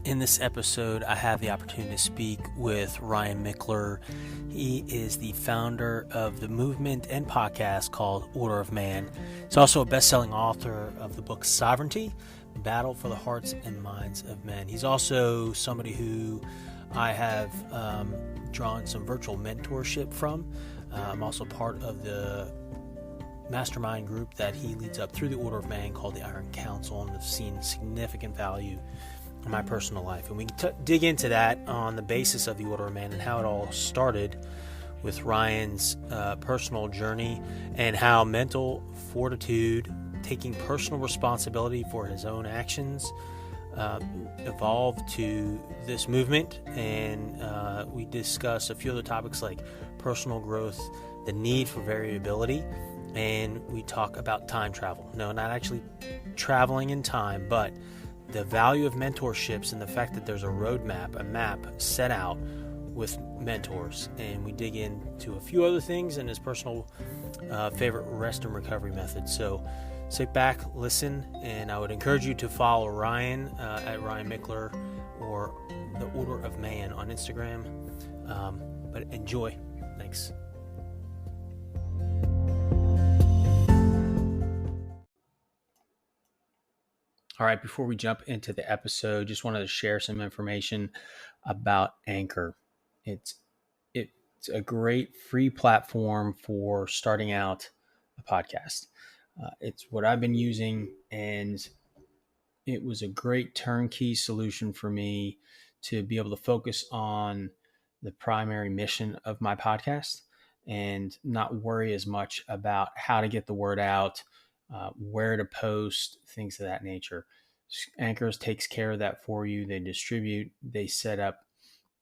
In this episode, I have the opportunity to speak with Ryan Michler. He is the founder of the movement and podcast called Order of Man. He's also a best-selling author of the book Sovereignty, Battle for the Hearts and Minds of Men. He's also somebody who I have drawn some virtual mentorship from. I'm also part of the Mastermind group that he leads up through the Order of Man called the Iron Council, and have seen significant value in my personal life. And we can dig into that on the basis of the Order of Man and how it all started with Ryan's personal journey and how mental fortitude, taking personal responsibility for his own actions, evolved to this movement. And we discuss a few other topics like personal growth, the need for variability, and we talk about time travel. No, not actually traveling in time, but the value of mentorships and the fact that there's a roadmap, a map set out with mentors. And we dig into a few other things and his personal favorite rest and recovery methods. So sit back, listen, and I would encourage you to follow Ryan at Ryan Michler or the Order of Man on Instagram. But enjoy. Thanks. All right, before we jump into the episode, just wanted to share some information about Anchor. It's a great free platform for starting out a podcast. It's what I've been using, and it was a great turnkey solution for me to be able to focus on the primary mission of my podcast and not worry as much about how to get the word out, where to post, things of that nature. Anchor takes care of that for you. They distribute, they set up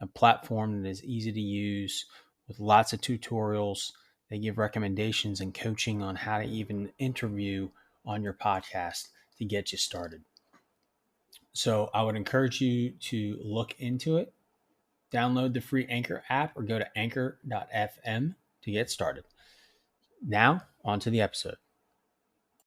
a platform that is easy to use with lots of tutorials. They give recommendations and coaching on how to even interview on your podcast to get you started. So I would encourage you to look into it. Download the free Anchor app or go to anchor.fm to get started. Now, on to the episode.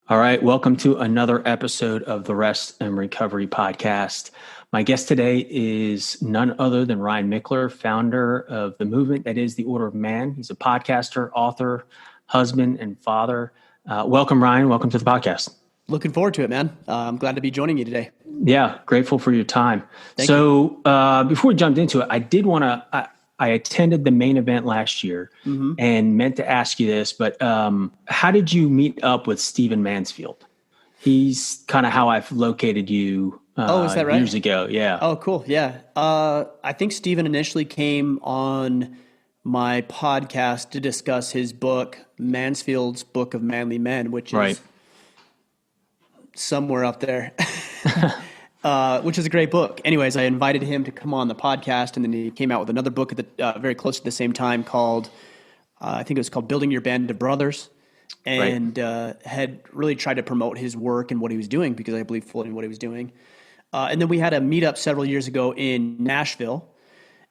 All right, welcome to another episode of the Rest and Recovery Podcast. My guest today is none other than Ryan Michler, founder of the movement that is the Order of Man. He's a podcaster, author, husband, and father. Welcome, Ryan. Welcome to the podcast. Looking forward to it, man. I'm glad to be joining you today. Yeah, grateful for your time. Thank you. Before we jumped into it, I did want to... I attended the main event last year and meant to ask you this, but how did you meet up with Steven Mansfield? He's kind of how I've located you is that right? Years ago. Yeah. Oh, cool. Yeah. I think Steven initially came on my podcast to discuss his book, Mansfield's Book of Manly Men, which is somewhere up there. Which is a great book. Anyways, I invited him to come on the podcast, and then he came out with another book at the very close to the same time called, I think it was called Building Your Band of Brothers, and had really tried to promote his work and what he was doing because I believe fully in what he was doing. And then we had a meetup several years ago in Nashville,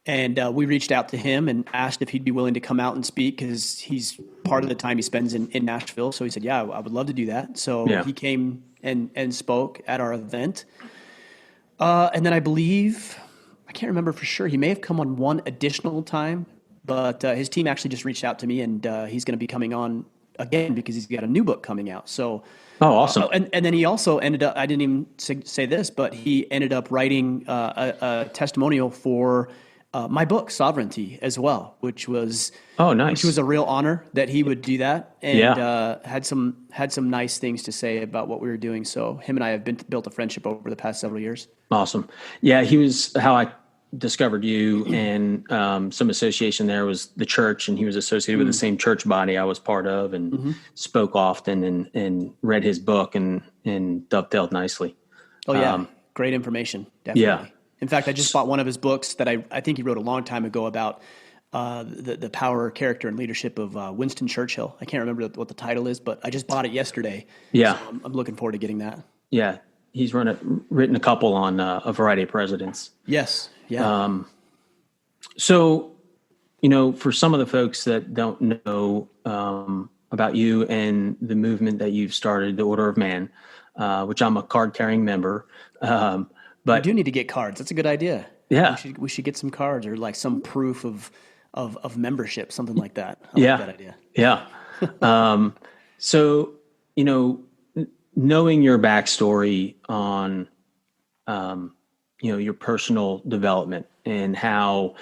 and we reached out to him and asked if he'd be willing to come out and speak because he's part of the time he spends in Nashville. So he said, yeah, I would love to do that. So he came and spoke at our event. And then I believe, I can't remember for sure, he may have come on one additional time, but his team actually just reached out to me, and he's going to be coming on again because he's got a new book coming out. So, awesome. And then he also ended up, I didn't even say this, but he ended up writing a testimonial for my book, Sovereignty, as well, which was nice. Which was a real honor that he would do that, and had some nice things to say about what we were doing. So him and I have built a friendship over the past several years. Awesome. Yeah, he was how I discovered you, and some association there was the church, and he was associated with the same church body I was part of, and spoke often and read his book and dovetailed nicely. Oh yeah, great information. Definitely. Yeah. In fact, I just bought one of his books that I think he wrote a long time ago about the power, character, and leadership of Winston Churchill. I can't remember what the title is, but I just bought it yesterday. Yeah. So I'm looking forward to getting that. Yeah. He's written a couple on a variety of presidents. Yes. Yeah. So, for some of the folks that don't know about you and the movement that you've started, the Order of Man, which I'm a card-carrying member, We But do need to get cards. That's a good idea. yeah, We should get some cards or like some proof of membership, something like that. I yeah, like that idea. yeah. So, knowing your backstory on, your personal development and how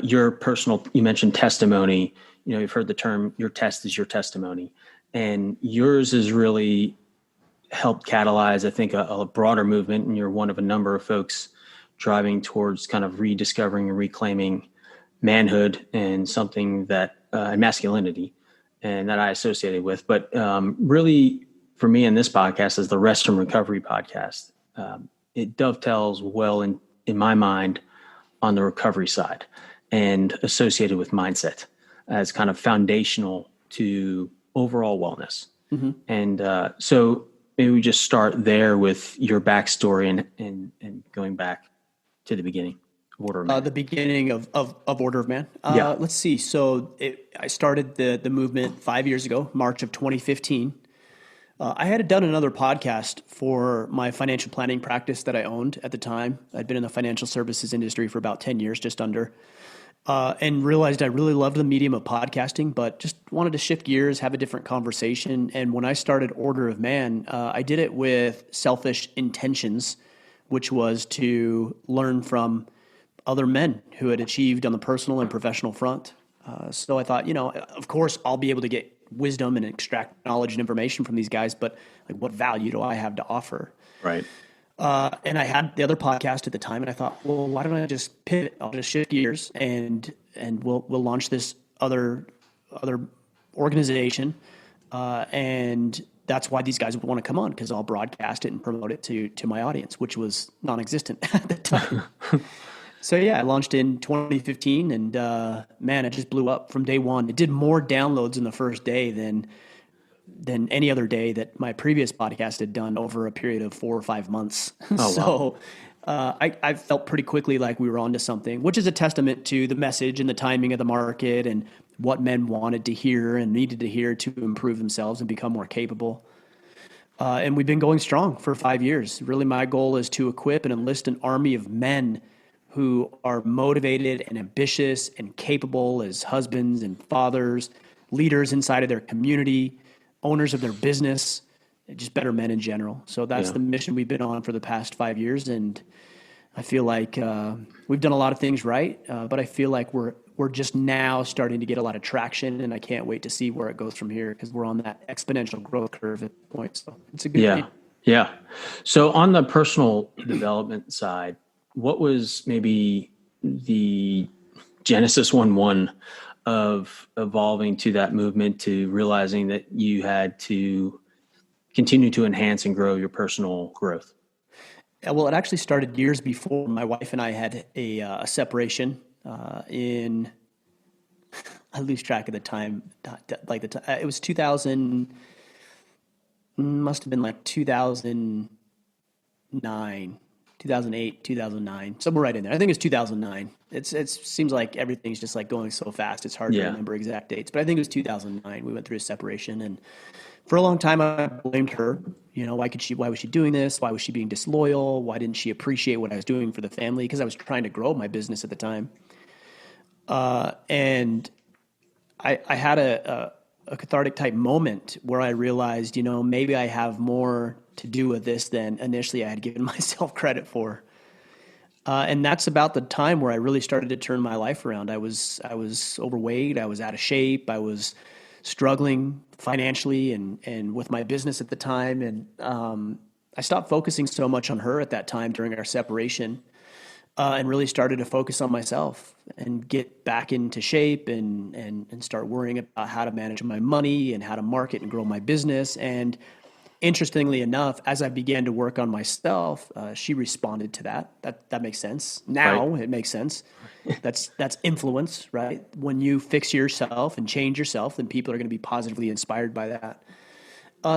your personal, you mentioned testimony, you've heard the term, your test is your testimony. And yours has really helped catalyze, I think, a broader movement. And you're one of a number of folks driving towards kind of rediscovering and reclaiming manhood and something that, and masculinity, and that I associated with. But really, for me in this podcast, is the Rest and Recovery podcast. It dovetails well in my mind on the recovery side and associated with mindset as kind of foundational to overall wellness. Mm-hmm. And so maybe we just start there with your backstory and going back to the beginning. Order of Man. The beginning of Order of Man. Yeah. Let's see. So I started the movement 5 years ago, March of 2015. I had done another podcast for my financial planning practice that I owned at the time. I'd been in the financial services industry for about 10 years, just under, and realized I really loved the medium of podcasting, but just wanted to shift gears, have a different conversation. And when I started Order of Man, I did it with selfish intentions, which was to learn from other men who had achieved on the personal and professional front. So I thought, of course, I'll be able to get wisdom and extract knowledge and information from these guys, but like, what value do I have to offer? Right. And I had the other podcast at the time, and I thought, well, why don't I just pivot? I'll just shift gears, and we'll launch this other organization, and that's why these guys would want to come on, because I'll broadcast it and promote it to my audience, which was non-existent at the time. So yeah, I launched in 2015, and man, it just blew up from day one. It did more downloads in the first day than any other day that my previous podcast had done over a period of 4 or 5 months. Oh, so I felt pretty quickly like we were onto something, which is a testament to the message and the timing of the market and what men wanted to hear and needed to hear to improve themselves and become more capable. And we've been going strong for 5 years. Really, my goal is to equip and enlist an army of men who are motivated and ambitious and capable as husbands and fathers, leaders inside of their community, owners of their business, just better men in general. So that's the mission we've been on for the past 5 years. And I feel like we've done a lot of things right, but I feel like we're just now starting to get a lot of traction, and I can't wait to see where it goes from here, because we're on that exponential growth curve at this point. So it's a good thing. Yeah. So on the personal development side, what was maybe the Genesis 1:1 of evolving to that movement, to realizing that you had to continue to enhance and grow your personal growth? Well, it actually started years before. My wife and I had a separation in, I lose track of the time, it was 2000, must have been like 2009. 2008, 2009, somewhere right in there. I think it's 2009. It seems like everything's just like going so fast. It's hard to remember exact dates, but I think it was 2009. We went through a separation, and for a long time I blamed her. Why was she doing this? Why was she being disloyal? Why didn't she appreciate what I was doing for the family? Because I was trying to grow my business at the time. And I had a cathartic type moment where I realized, maybe I have more to do with this than initially I had given myself credit for. And that's about the time where I really started to turn my life around. I was overweight. I was out of shape. I was struggling financially and with my business at the time. And I stopped focusing so much on her at that time during our separation, and really started to focus on myself and get back into shape and start worrying about how to manage my money and how to market and grow my business. And interestingly enough, as I began to work on myself, she responded to that. That makes sense. Now It makes sense. That's influence, right? When you fix yourself and change yourself, then people are going to be positively inspired by that.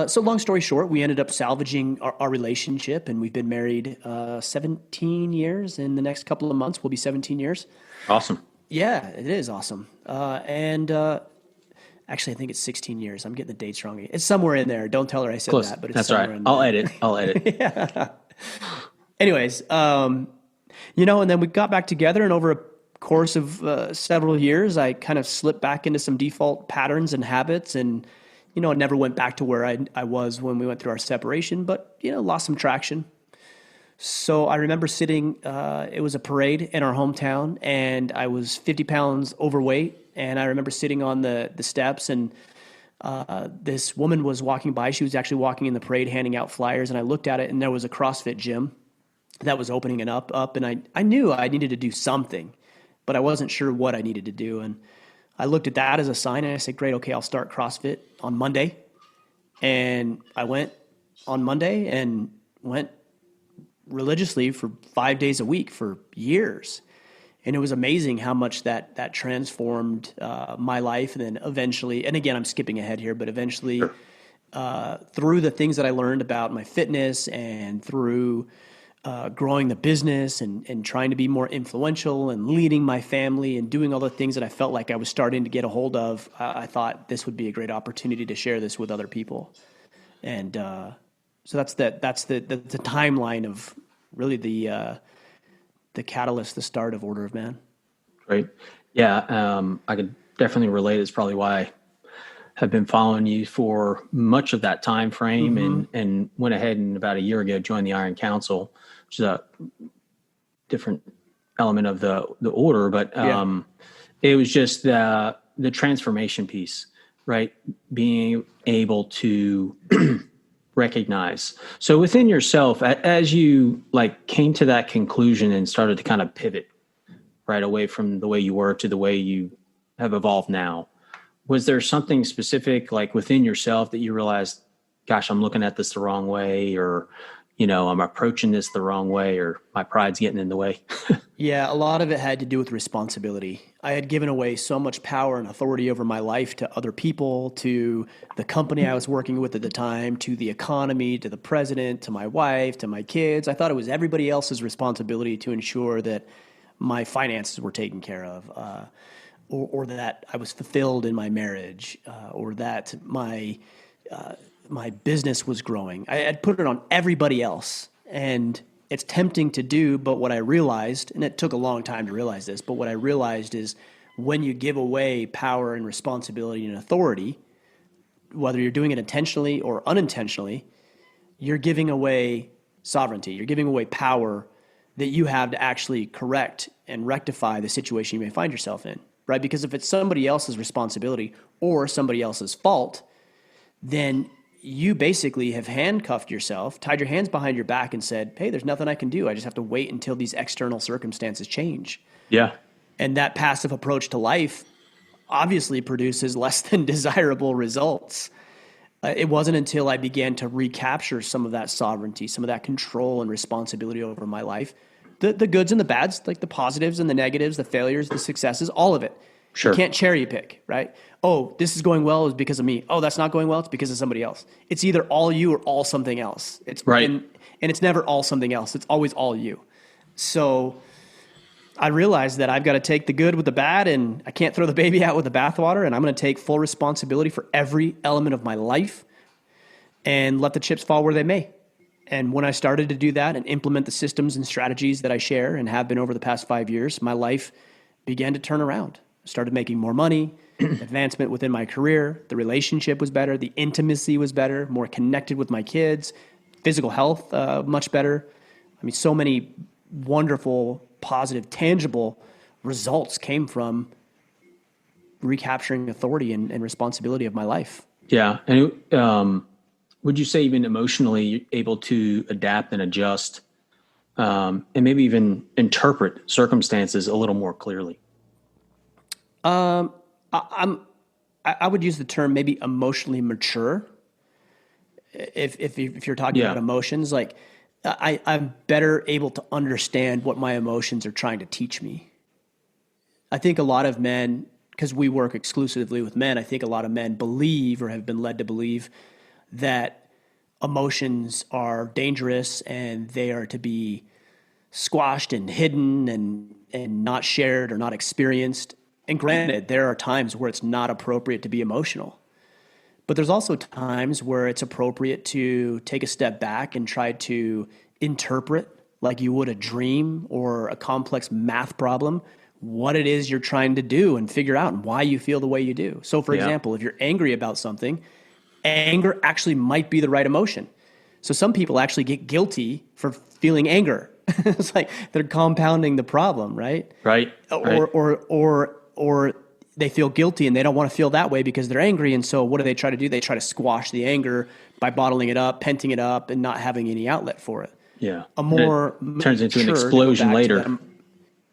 So long story short, we ended up salvaging our relationship, and we've been married 17 years. In the next couple of months, we'll be 17 years. Awesome. Yeah, it is awesome. Actually, I think it's 16 years. I'm getting the dates wrong. It's somewhere in there. Don't tell her I said Close. that, but it's that's somewhere right. in there. I'll edit. Yeah. Anyways, and then we got back together, and over a course of several years, I kind of slipped back into some default patterns and habits, and it never went back to where I was when we went through our separation, but lost some traction. So I remember sitting, it was a parade in our hometown, and I was 50 pounds overweight, and I remember sitting on the steps, and this woman was walking by. She was actually walking in the parade handing out flyers, and I looked at it, and there was a CrossFit gym that was opening it up, and I knew I needed to do something, but I wasn't sure what I needed to do. And I looked at that as a sign, and I said, great, okay, I'll start CrossFit on Monday. And I went on Monday and went religiously for 5 days a week for years. And it was amazing how much that transformed my life. And then eventually, and again, I'm skipping ahead here, but eventually through the things that I learned about my fitness and through growing the business and trying to be more influential and leading my family and doing all the things that I felt like I was starting to get a hold of, I thought this would be a great opportunity to share this with other people. And so that's the timeline of really the catalyst, the start of Order of Man. Great. Yeah, I could definitely relate. It's probably why I have been following you for much of that time frame, and went ahead and about a year ago joined the Iron Council, which is a different element of the order, but it was just the transformation piece, right? Being able to recognize. So within yourself, as you came to that conclusion and started to kind of pivot right away from the way you were to the way you have evolved now, was there something specific within yourself that you realized, gosh, I'm looking at this the wrong way, or, I'm approaching this the wrong way, or my pride's getting in the way? Yeah, a lot of it had to do with responsibility. I had given away so much power and authority over my life to other people, to the company I was working with at the time, to the economy, to the president, to my wife, to my kids. I thought it was everybody else's responsibility to ensure that my finances were taken care of, or that I was fulfilled in my marriage, or that my business was growing. I had put it on everybody else, and it's tempting to do, but what I realized, and it took a long time to realize this, but what I realized is when you give away power and responsibility and authority, whether you're doing it intentionally or unintentionally, you're giving away sovereignty. You're giving away power that you have to actually correct and rectify the situation you may find yourself in, right? Because if it's somebody else's responsibility or somebody else's fault, then you basically have handcuffed yourself, tied your hands behind your back and said, hey, there's nothing I can do. I just have to wait until these external circumstances change. Yeah. And that passive approach to life obviously produces less than desirable results. It wasn't until I began to recapture some of that sovereignty, some of that control and responsibility over my life, the goods and the bads, like the positives and the negatives, the failures, the successes, all of it. Sure. You can't cherry pick, right? Oh, this is going well is because of me. Oh, that's not going well, it's because of somebody else. It's either all you or all something else. It's right. And it's never all something else. It's always all you. So I realized that I've got to take the good with the bad, and I can't throw the baby out with the bathwater, and I'm going to take full responsibility for every element of my life and let the chips fall where they may. And when I started to do that and implement the systems and strategies that I share and have been over the past 5 years, my life began to turn around. I started making more money, advancement within my career, the relationship was better, the intimacy was better, more connected with my kids, physical health much better. I mean, so many wonderful, positive, tangible results came from recapturing authority and responsibility of my life. Yeah. And would you say even emotionally able to adapt and adjust and maybe even interpret circumstances a little more clearly? I would use the term maybe emotionally mature. If you're talking about emotions, like I'm better able to understand what my emotions are trying to teach me. I think a lot of men, because we work exclusively with men, I think a lot of men believe or have been led to believe that emotions are dangerous and they are to be squashed and hidden and not shared or not experienced. And granted, there are times where it's not appropriate to be emotional. But there's also times where it's appropriate to take a step back and try to interpret like you would a dream or a complex math problem, what it is you're trying to do and figure out and why you feel the way you do. So for example, if you're angry about something, anger actually might be the right emotion. So some people actually get guilty for feeling anger. It's like they're compounding the problem, right? Right. Or they feel guilty and they don't want to feel that way because they're angry. And so what do they try to do? They try to squash the anger by bottling it up, penting it up, and not having any outlet for it. Yeah. A more it turns into an explosion later.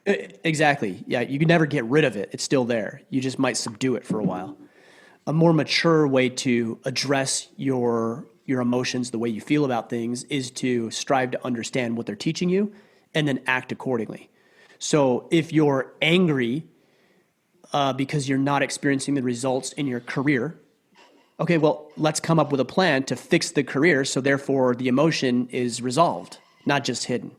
Exactly. Yeah. You can never get rid of it. It's still there. You just might subdue it for a while. A more mature way to address your emotions, the way you feel about things, is to strive to understand what they're teaching you and then act accordingly. So if you're angry because you're not experiencing the results in your career, okay, well, let's come up with a plan to fix the career so therefore the emotion is resolved, not just hidden.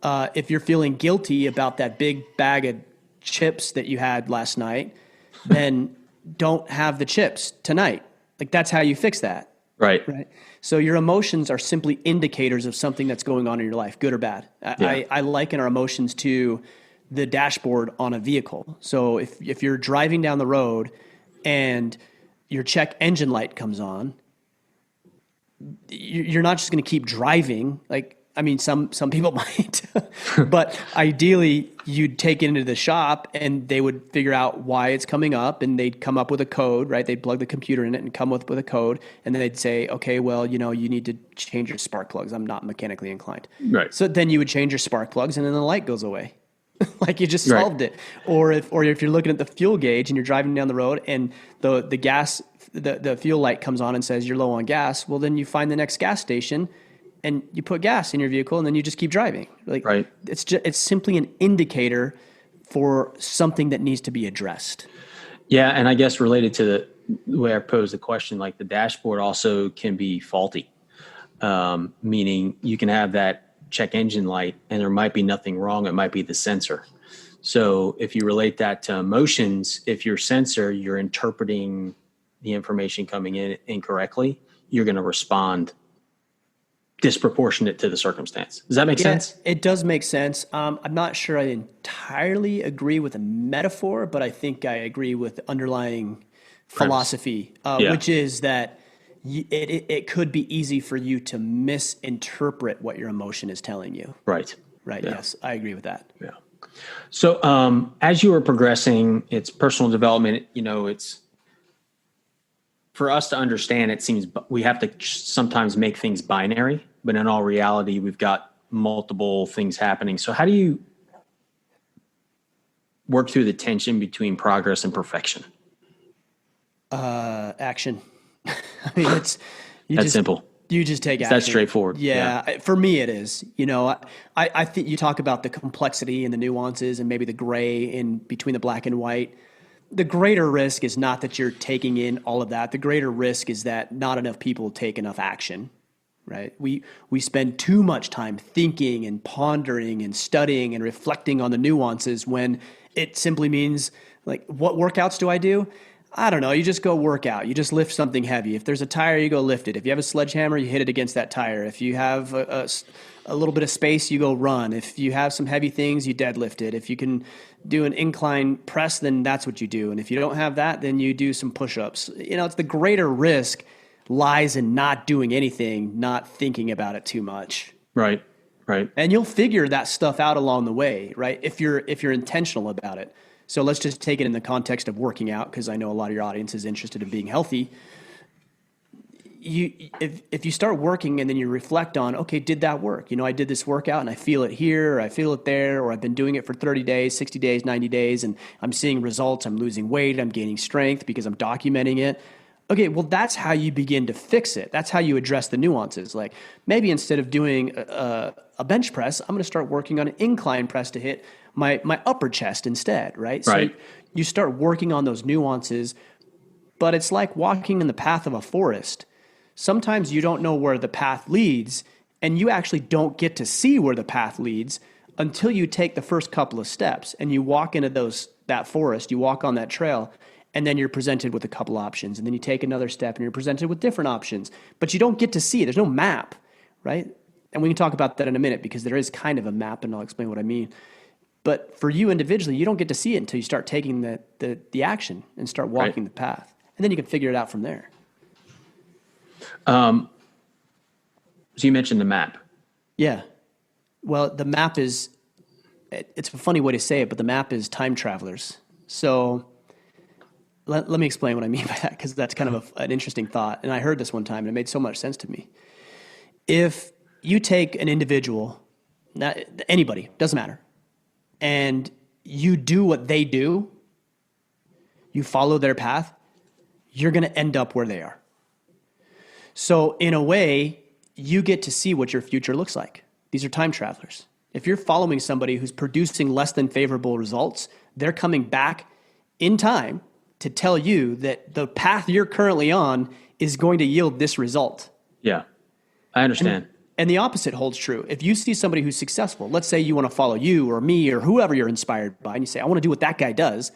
If you're feeling guilty about that big bag of chips that you had last night, then don't have the chips tonight. Like, that's how you fix that. Right. So your emotions are simply indicators of something that's going on in your life, good or bad. I liken our emotions to the dashboard on a vehicle. So if you're driving down the road and your check engine light comes on, you're not just going to keep driving. Like, I mean, some people might, but ideally you'd take it into the shop and they would figure out why it's coming up and they'd come up with a code, right? They'd plug the computer in it and come up with a code. And then they'd say, okay, well, you need to change your spark plugs. I'm not mechanically inclined. Right. So then you would change your spark plugs and then the light goes away. Like you just solved it. Or if you're looking at the fuel gauge and you're driving down the road and the gas, the fuel light comes on and says you're low on gas, well, then you find the next gas station and you put gas in your vehicle and then you just keep driving. Like, right. It's simply an indicator for something that needs to be addressed. Yeah. And I guess related to the way I posed the question, like the dashboard also can be faulty, meaning you can have that check engine light and there might be nothing wrong. It might be the sensor. So if you relate that to emotions, if your sensor, you're interpreting the information coming in incorrectly, you're going to respond disproportionate to the circumstance. Does that make sense? It does make sense. I'm not sure I entirely agree with the metaphor, but I think I agree with the underlying philosophy, which is that it could be easy for you to misinterpret what your emotion is telling you. Right. Yeah. Yes, I agree with that. Yeah. So as you were progressing, it's personal development, it's for us to understand, it seems we have to sometimes make things binary, but in all reality, we've got multiple things happening. So how do you work through the tension between progress and perfection? Action. I mean, that's simple. You just take action. That's straightforward. Yeah. For me, it is. I think you talk about the complexity and the nuances and maybe the gray in between the black and white. The greater risk is not that you're taking in all of that. The greater risk is that not enough people take enough action, right? We spend too much time thinking and pondering and studying and reflecting on the nuances when it simply means, like, what workouts do I do? I don't know. You just go work out. You just lift something heavy. If there's a tire, you go lift it. If you have a sledgehammer, you hit it against that tire. If you have a little bit of space, you go run. If you have some heavy things, you deadlift it. If you can do an incline press, then that's what you do. And if you don't have that, then you do some push-ups. It's the greater risk lies in not doing anything, not thinking about it too much. Right. And you'll figure that stuff out along the way, right? If you're intentional about it. So let's just take it in the context of working out, because I know a lot of your audience is interested in being healthy. If you start working and then you reflect on, okay, did that work? I did this workout and I feel it here, or I feel it there, or I've been doing it for 30 days, 60 days, 90 days, and I'm seeing results. I'm losing weight. I'm gaining strength because I'm documenting it. Okay, well, that's how you begin to fix it. That's how you address the nuances. Like, maybe instead of doing a bench press, I'm going to start working on an incline press to hit my upper chest instead, right? So you start working on those nuances, but it's like walking in the path of a forest. Sometimes you don't know where the path leads, and you actually don't get to see where the path leads until you take the first couple of steps and you walk into that forest, you walk on that trail, and then you're presented with a couple options, and then you take another step and you're presented with different options, but you don't get to see it. There's no map, right? And we can talk about that in a minute because there is kind of a map, and I'll explain what I mean. But for you individually, you don't get to see it until you start taking the action and start walking the path. And then you can figure it out from there. So you mentioned the map. Yeah. Well, the map is, it's a funny way to say it, but the map is time travelers. So let me explain what I mean by that, because that's kind of an interesting thought. And I heard this one time, and it made so much sense to me. If you take an individual, not anybody, doesn't matter, and you do what they do, you follow their path, you're going to end up where they are. So in a way, you get to see what your future looks like. These are time travelers. If you're following somebody who's producing less than favorable results, they're coming back in time to tell you that the path you're currently on is going to yield this result. Yeah, I understand. And the opposite holds true. If you see somebody who's successful, let's say you want to follow you or me or whoever you're inspired by, and you say, I want to do what that guy does.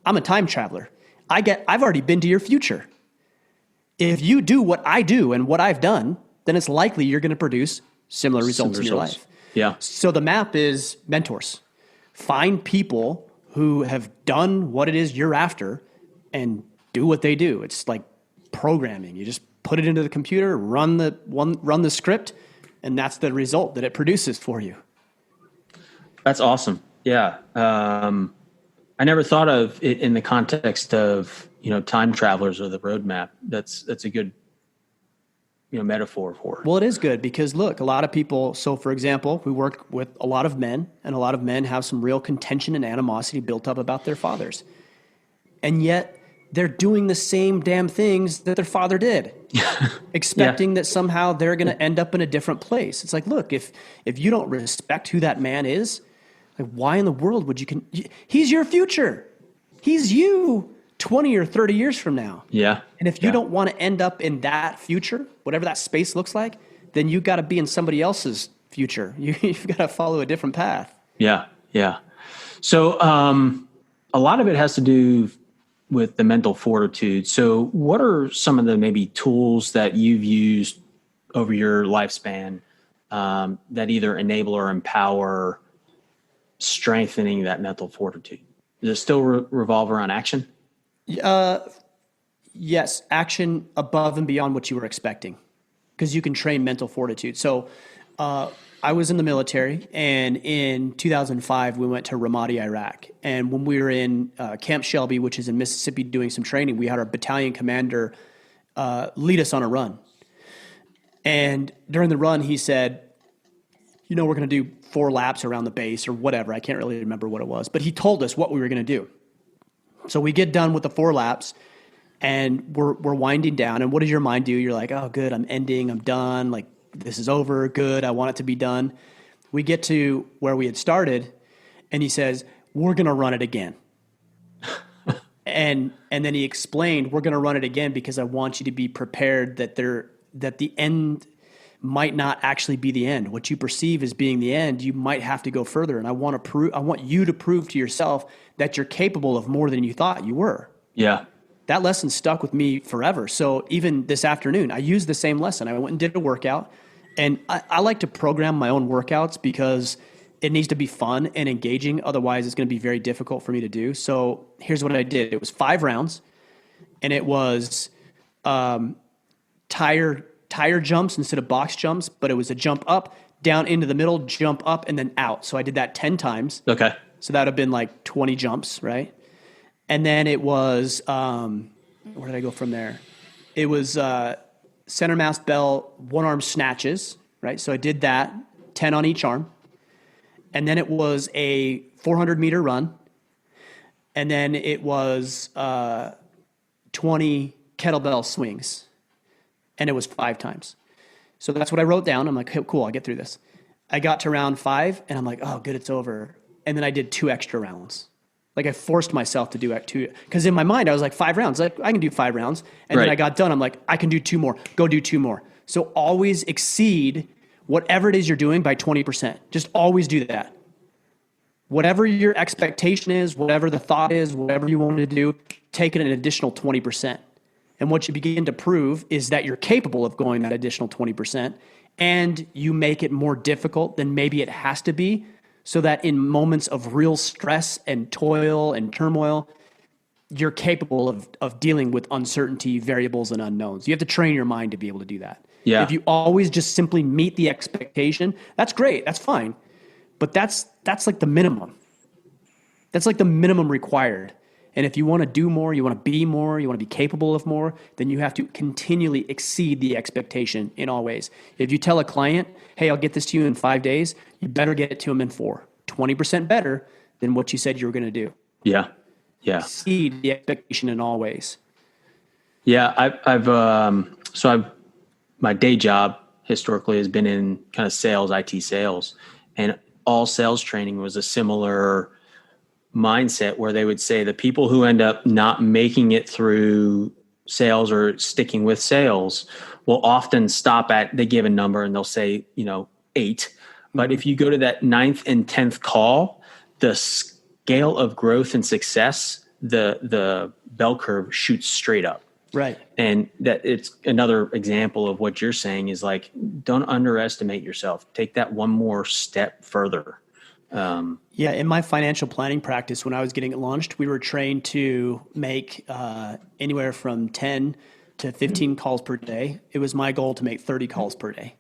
I'm a time traveler. I've already been to your future. If you do what I do and what I've done, then it's likely you're going to produce similar results in your life. Yeah. So the map is mentors. Find people who have done what it is you're after and do what they do. It's like programming. You just put it into the computer, run the script, and that's the result that it produces for you. That's awesome. Yeah. I never thought of it in the context of, time travelers or the roadmap. That's a good, metaphor for it. Well, it is good because look, a lot of people, so for example, we work with a lot of men, and a lot of men have some real contention and animosity built up about their fathers. And yet they're doing the same damn things that their father did, expecting that somehow they're going to end up in a different place. It's like, look, if you don't respect who that man is, like, why in the world would he's your future. He's you 20 or 30 years from now. Yeah. And if you don't want to end up in that future, whatever that space looks like, then you got to be in somebody else's future. You've got to follow a different path. Yeah. Yeah. So, a lot of it has to do with the mental fortitude. So what are some of the maybe tools that you've used over your lifespan that either enable or empower strengthening that mental fortitude? Does it still revolve around action? Yes, action above and beyond what you were expecting, because you can train mental fortitude. So I was in the military, and in 2005, we went to Ramadi, Iraq. And when we were in Camp Shelby, which is in Mississippi, doing some training, we had our battalion commander lead us on a run. And during the run, he said, we're going to do 4 laps around the base or whatever. I can't really remember what it was, but he told us what we were going to do. So we get done with the 4 laps, and we're winding down. And what does your mind do? You're like, oh, good, I'm ending, I'm done. Like, this is over, good, I want it to be done. We get to where we had started, and he says, we're going to run it again. and then he explained, we're going to run it again because I want you to be prepared that the end might not actually be the end. What you perceive as being the end, you might have to go further. And I want you to prove to yourself that you're capable of more than you thought you were. Yeah. That lesson stuck with me forever. So even this afternoon, I used the same lesson. I went and did a workout, and I like to program my own workouts because it needs to be fun and engaging. Otherwise, it's going to be very difficult for me to do. So here's what I did. It was 5 rounds, and it was tire jumps instead of box jumps, but it was a jump up, down into the middle, jump up, and then out. So I did that 10 times. Okay. So that would have been like 20 jumps, right? And then it was, where did I go from there? It was center mass bell, 1-arm snatches, right? So I did that, 10 on each arm. And then it was a 400-meter run. And then it was 20 kettlebell swings. And it was 5 times. So that's what I wrote down. I'm like, hey, cool, I'll get through this. I got to round 5, and I'm like, oh, good, it's over. And then I did 2 extra rounds. Like, I forced myself to do 2, because in my mind, I was like, 5 rounds. Like, I can do 5 rounds. And then I got done. I'm like, I can do 2 more. Go do 2 more. So always exceed whatever it is you're doing by 20%. Just always do that. Whatever your expectation is, whatever the thought is, whatever you want to do, take it an additional 20%. And what you begin to prove is that you're capable of going that additional 20%. and you make it more difficult than maybe it has to be, so that in moments of real stress and toil and turmoil, you're capable of dealing with uncertainty, variables, and unknowns. You have to train your mind to be able to do that. Yeah. If you always just simply meet the expectation, that's great, that's fine. But that's like the minimum. That's like the minimum required. And if you want to do more, you want to be more, you want to be capable of more, then you have to continually exceed the expectation in all ways. If you tell a client, hey, I'll get this to you in 5 days, you better get it to them in 4. 20% better than what you said you were going to do. Yeah. Yeah. Exceed the expectation in all ways. Yeah. My day job historically has been in kind of sales, IT sales, and all sales training was a similar mindset where they would say the people who end up not making it through sales or sticking with sales will often stop at, they give a number and they'll say, 8. But if you go to that 9th and 10th call, the scale of growth and success, the bell curve shoots straight up. Right. And that it's another example of what you're saying is like, don't underestimate yourself. Take that one more step further. In my financial planning practice, when I was getting it launched, we were trained to make anywhere from 10 to 15 calls per day. It was my goal to make 30 calls per day.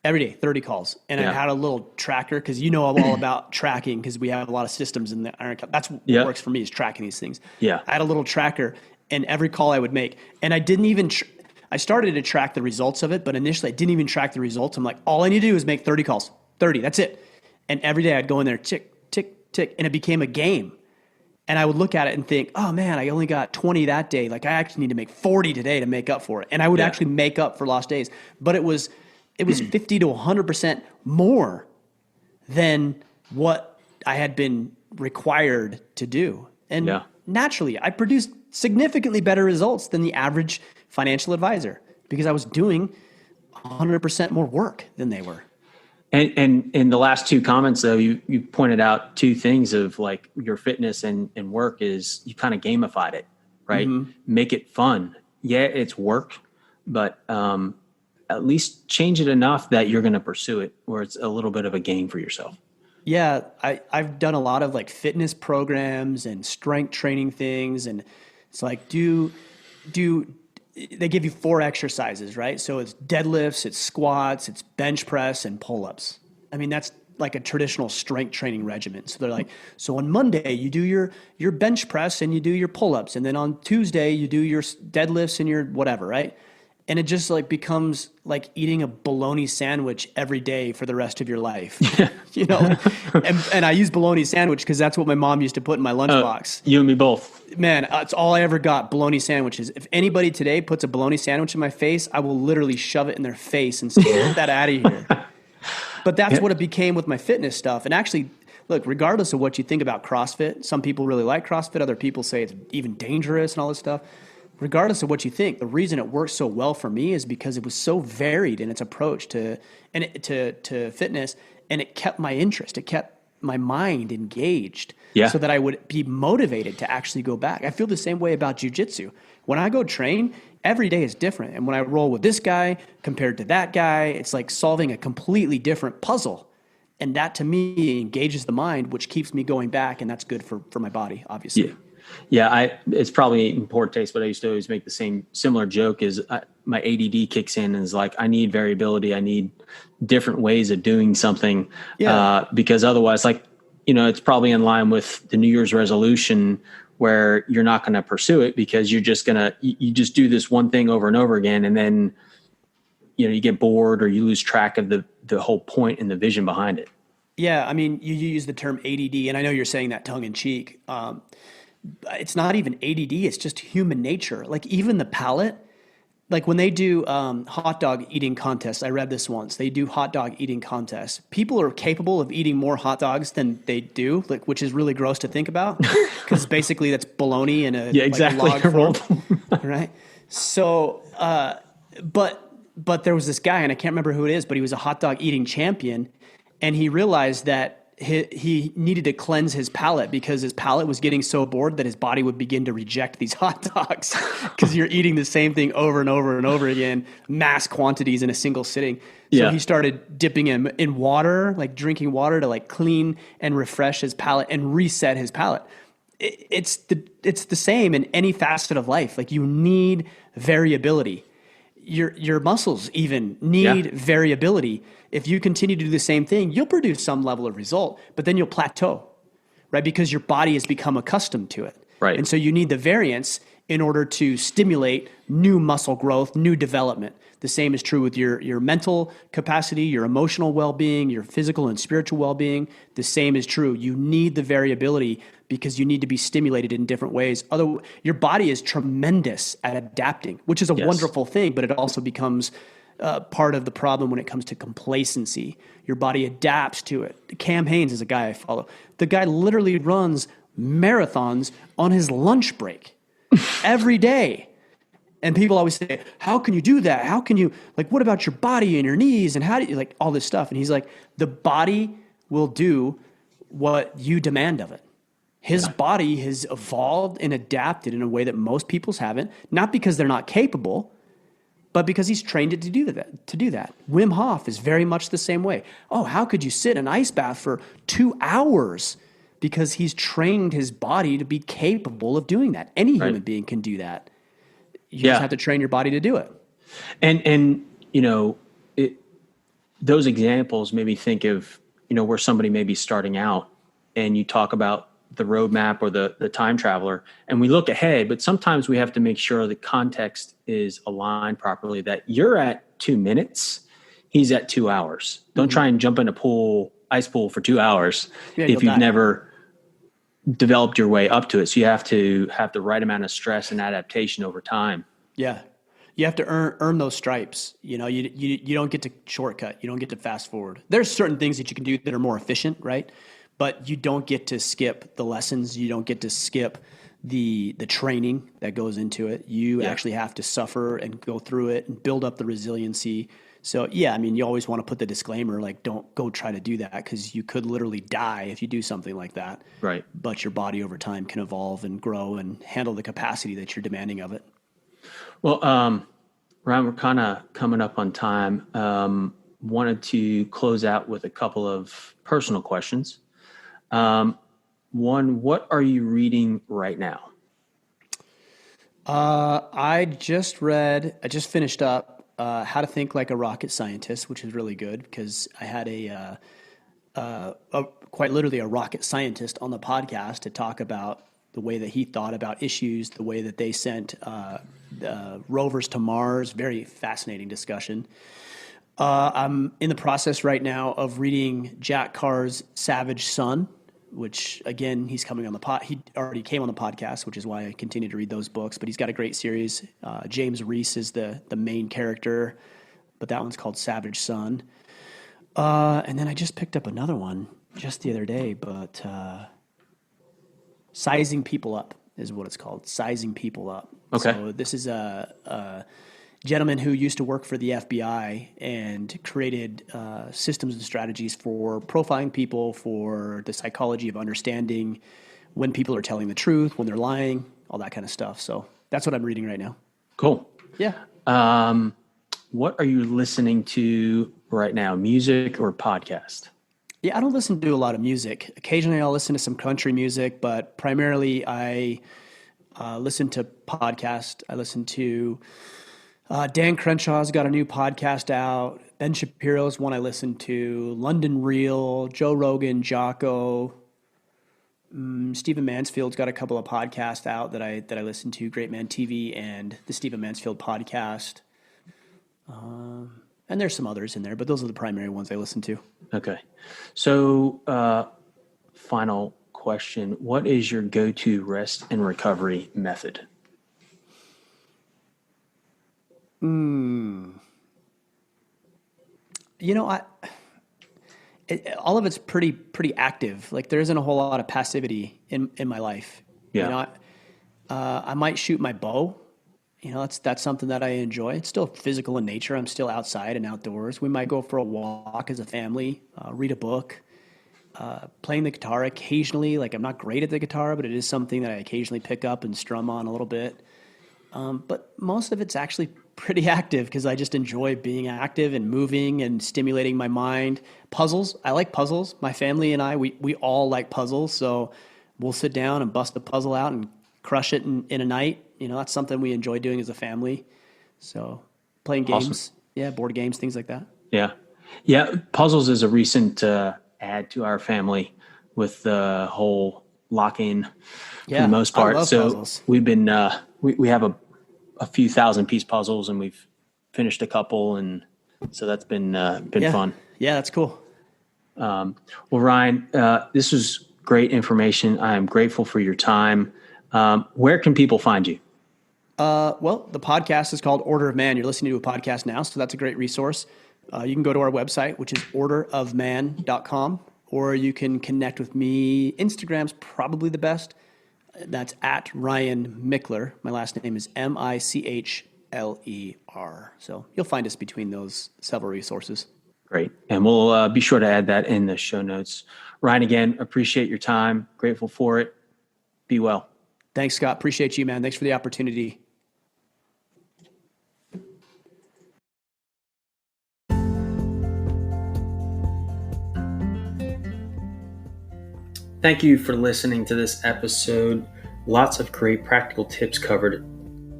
Every day, 30 calls. And I had a little tracker because I'm all about tracking because we have a lot of systems in the Iron. That's what works for me is tracking these things. Yeah. I had a little tracker and every call I would make. And I didn't even I started to track the results of it, but initially I didn't even track the results. I'm like, all I need to do is make 30 calls. 30, that's it. And every day I'd go in there, tick, tick, tick, and it became a game. And I would look at it and think, oh man, I only got 20 that day. Like I actually need to make 40 today to make up for it. And I would actually make up for lost days. But it was 50 to 100% more than what I had been required to do. And naturally, I produced significantly better results than the average financial advisor because I was doing 100% more work than they were. And in the last 2 comments, though, you pointed out 2 things of like your fitness and work is you kind of gamified it, right? Mm-hmm. Make it fun. Yeah, it's work, but at least change it enough that you're going to pursue it where it's a little bit of a game for yourself. Yeah, I've done a lot of like fitness programs and strength training things. And it's like, they give you 4 exercises, right? So it's deadlifts, it's squats, it's bench press, and pull-ups. I mean, that's like a traditional strength training regimen. So they're like, so on Monday, you do your bench press and you do your pull-ups. And then on Tuesday, you do your deadlifts and your whatever, right? And it just like becomes like eating a bologna sandwich every day for the rest of your life, and I use bologna sandwich because that's what my mom used to put in my lunchbox. You and me both. Man, it's all I ever got, bologna sandwiches. If anybody today puts a bologna sandwich in my face, I will literally shove it in their face and say, get that out of here. But that's what it became with my fitness stuff. And actually, look, regardless of what you think about CrossFit, some people really like CrossFit. Other people say it's even dangerous and all this stuff. Regardless of what you think, the reason it worked so well for me is because it was so varied in its approach to fitness, and it kept my interest. It kept my mind engaged so that I would be motivated to actually go back. I feel the same way about jiu-jitsu. When I go train, every day is different. And when I roll with this guy compared to that guy, it's like solving a completely different puzzle. And that to me engages the mind, which keeps me going back, and that's good for my body, obviously. Yeah. Yeah, it's probably in poor taste, but I used to always make the similar joke is my ADD kicks in and is like, I need variability. I need different ways of doing something because otherwise, like, it's probably in line with the New Year's resolution where you're not going to pursue it because you're just you just do this one thing over and over again. And then, you get bored or you lose track of the whole point and the vision behind it. Yeah. I mean, you use the term ADD and I know you're saying that tongue in cheek. It's not even ADD. It's just human nature. Like even the palate, like when they do hot dog eating contests, I read this once, they do hot dog eating contests. People are capable of eating more hot dogs than they do, like, which is really gross to think about because basically that's bologna in a, exactly. Like a log form, right? So, but there was this guy and I can't remember who it is, but he was a hot dog eating champion. And he realized that he needed to cleanse his palate because his palate was getting so bored that his body would begin to reject these hot dogs because you're eating the same thing over and over and over again, mass quantities in a single sitting. So he started dipping in water, like drinking water to like clean and refresh his palate and reset his palate. It's the same in any facet of life. Like you need variability. Your muscles even need variability. If you continue to do the same thing, you'll produce some level of result, but then you'll plateau, right? Because your body has become accustomed to it. Right. And so you need the variance in order to stimulate new muscle growth, new development. The same is true with your mental capacity, your emotional well-being, your physical and spiritual well-being. The same is true. You need the variability because you need to be stimulated in different ways. Your body is tremendous at adapting, which is a wonderful thing, but it also becomes part of the problem when it comes to complacency. Your body adapts to it. Cam Hanes is a guy I follow. The guy literally runs marathons on his lunch break every day. And people always say, how can you do that? How can you, like, what about your body and your knees? And how do you, like, all this stuff? And he's like, the body will do what you demand of it. His body has evolved and adapted in a way that most people's haven't, not because they're not capable, but because he's trained it to do that. Wim Hof is very much the same way. Oh, how could you sit in an ice bath for 2 hours? Because he's trained his body to be capable of doing that. Any human being can do that. You just have to train your body to do it. And you know, those examples made me think of, you know, where somebody may be starting out and you talk about the roadmap or the time traveler, and we look ahead, but sometimes we have to make sure the context is aligned properly, that you're at 2 minutes, he's at 2 hours. Don't try and jump in a ice pool for 2 hours if you've never developed your way up to it. So you have to have the right amount of stress and adaptation over time. Yeah. You have to earn those stripes. You know, you don't get to shortcut. You don't get to fast forward. There's certain things that you can do that are more efficient, right? But you don't get to skip the lessons. You don't get to skip the training that goes into it. You actually have to suffer and go through it and build up the resiliency. So, I mean, you always want to put the disclaimer, like, don't go try to do that because you could literally die if you do something like that. Right. But your body over time can evolve and grow and handle the capacity that you're demanding of it. Well, Ryan, we're kind of coming up on time. Wanted to close out with a couple of personal questions. One, what are you reading right now? I just finished up How to Think Like a Rocket Scientist, which is really good because I had quite literally a rocket scientist on the podcast to talk about the way that he thought about issues, the way that they sent rovers to Mars. Very fascinating discussion. I'm in the process right now of reading Jack Carr's Savage Son, which, again, he's coming on the he already came on the podcast, which is why I continue to read those books. But he's got a great series. James Reese is the main character, but that one's called Savage Son. And then I just picked up another one just the other day, but Sizing People Up is what it's called. Sizing People Up. Okay. So this is a gentleman who used to work for the FBI and created systems and strategies for profiling people, for the psychology of understanding when people are telling the truth, when they're lying, all that kind of stuff. So that's what I'm reading right now. Cool. Yeah. What are you listening to right now, music or podcast? Yeah, I don't listen to a lot of music. Occasionally I'll listen to some country music, but primarily I listen to podcasts. I listen to Dan Crenshaw's got a new podcast out. Ben Shapiro's one I listen to. London Real, Joe Rogan, Jocko. Steven Mansfield's got a couple of podcasts out that I listen to. Great Man TV and the Steven Mansfield podcast. And there's some others in there, but those are the primary ones I listen to. Okay. So, final question. What is your go-to rest and recovery method? You know, all of it's pretty active. Like there isn't a whole lot of passivity in my life. Yeah. You know, I might shoot my bow. You know, that's something that I enjoy. It's still physical in nature. I'm still outside and outdoors. We might go for a walk as a family, read a book. playing the guitar occasionally. Like, I'm not great at the guitar, but it is something that I occasionally pick up and strum on a little bit. But most of it's actually pretty active because I just enjoy being active and moving and stimulating my mind. Puzzles, I like puzzles. My family and I, we all like puzzles. So we'll sit down and bust a puzzle out and crush it in a night. That's something we enjoy doing as a family. So playing games, Awesome. yeah, board games, things like that. Yeah. Yeah. Puzzles is a recent add to our family with the whole lock-in for the most part. I love So puzzles. we've been, we have a few 1,000-piece puzzles, and we've finished a couple. And so that's been fun. Yeah, that's cool. Well, Ryan, this was great information. I am grateful for your time. Where can people find you? Well, the podcast is called Order of Man. You're listening to a podcast now, so that's a great resource. You can go to our website, which is orderofman.com, or you can connect with me. Instagram's probably the best. That's at Ryan Michler. My last name is Michler. So you'll find us between those several resources. Great. And we'll be sure to add that in the show notes. Ryan, again, appreciate your time. Grateful for it. Be well. Thanks, Scott. Appreciate you, man. Thanks for the opportunity. Thank you for listening to this episode. Lots of great practical tips covered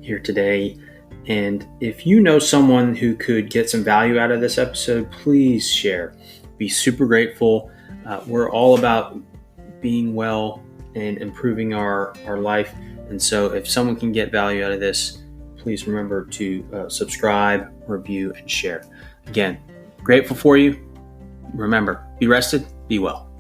here today. And if you know someone who could get some value out of this episode, please share. Be super grateful. We're all about being well and improving our life. And so if someone can get value out of this, please remember to subscribe, review, and share. Again, grateful for you. Remember, be rested, be well.